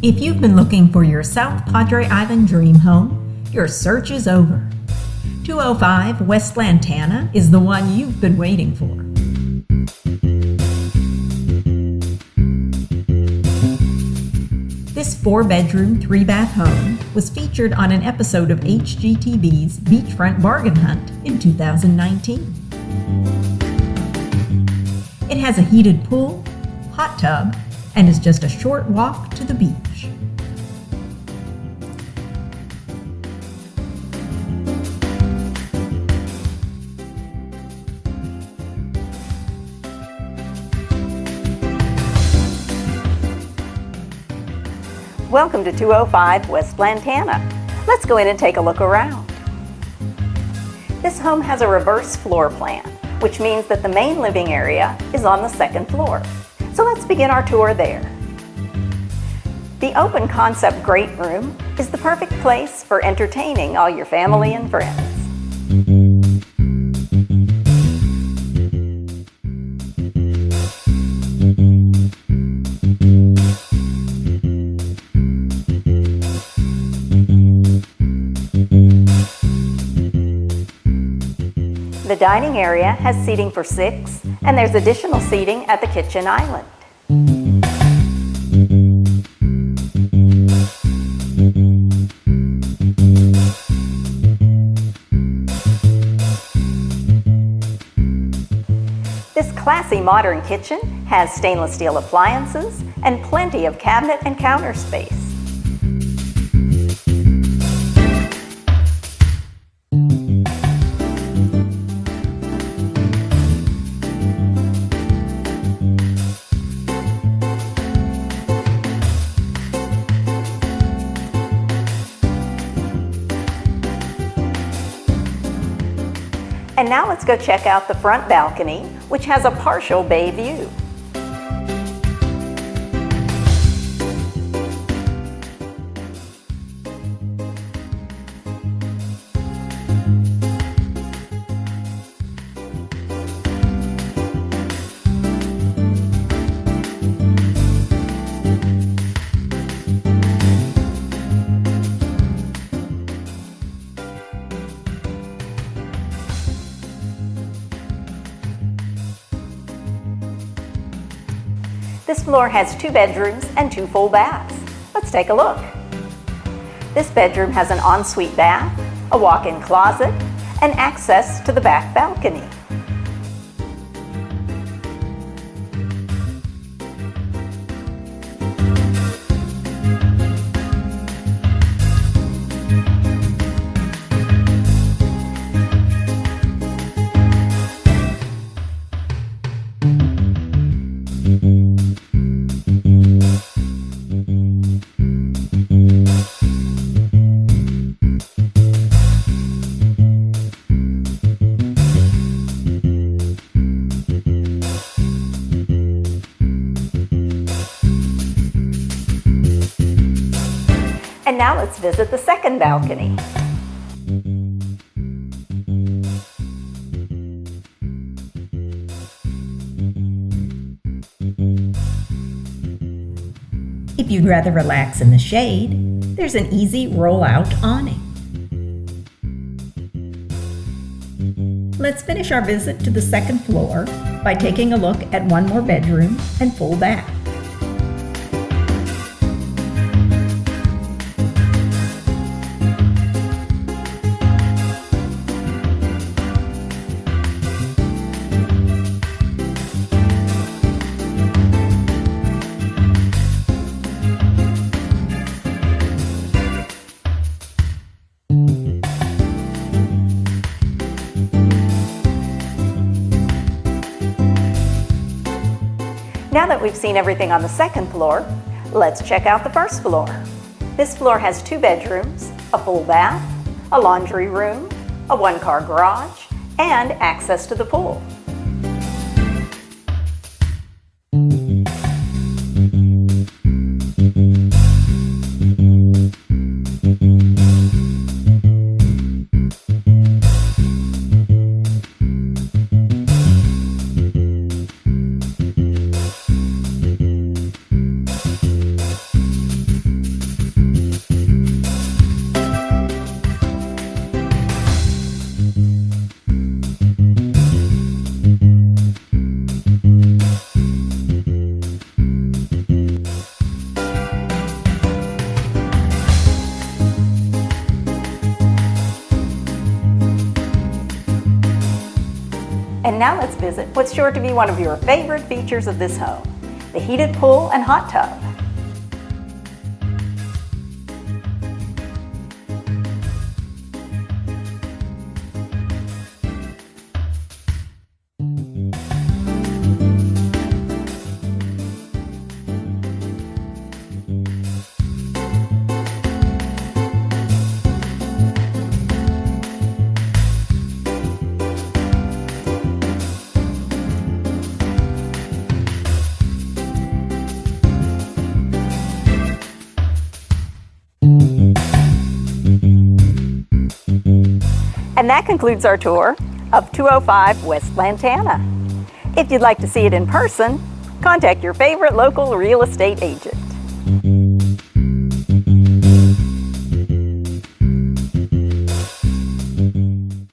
If you've been looking for your South Padre Island dream home, your search is over. 205 West Lantana is the one you've been waiting for. This 4-bedroom, 3-bath home was featured on an episode of HGTV's Beachfront Bargain Hunt in 2019. It has a heated pool, hot tub, and is just a short walk to the beach. Welcome to 205 West Lantana. Let's go in and take a look around. This home has a reverse floor plan, which means that the main living area is on the second floor. So let's begin our tour there. The open concept great room is the perfect place for entertaining all your family and friends. The dining area has seating for 6, and there's additional seating at the kitchen island. This classy modern kitchen has stainless steel appliances and plenty of cabinet and counter space. And now let's go check out the front balcony, which has a partial bay view. This floor has 2 bedrooms and 2 full baths. Let's take a look. This bedroom has an ensuite bath, a walk-in closet, and access to the back balcony. And now let's visit the second balcony. If you'd rather relax in the shade, there's an easy roll-out awning. Let's finish our visit to the second floor by taking a look at one more bedroom and full bath. Now that we've seen everything on the second floor, let's check out the first floor. This floor has 2 bedrooms, a full bath, a laundry room, a 1-car garage, and access to the pool. Now let's visit what's sure to be one of your favorite features of this home, the heated pool and hot tub. And that concludes our tour of 205 West Lantana. If you'd like to see it in person, contact your favorite local real estate agent.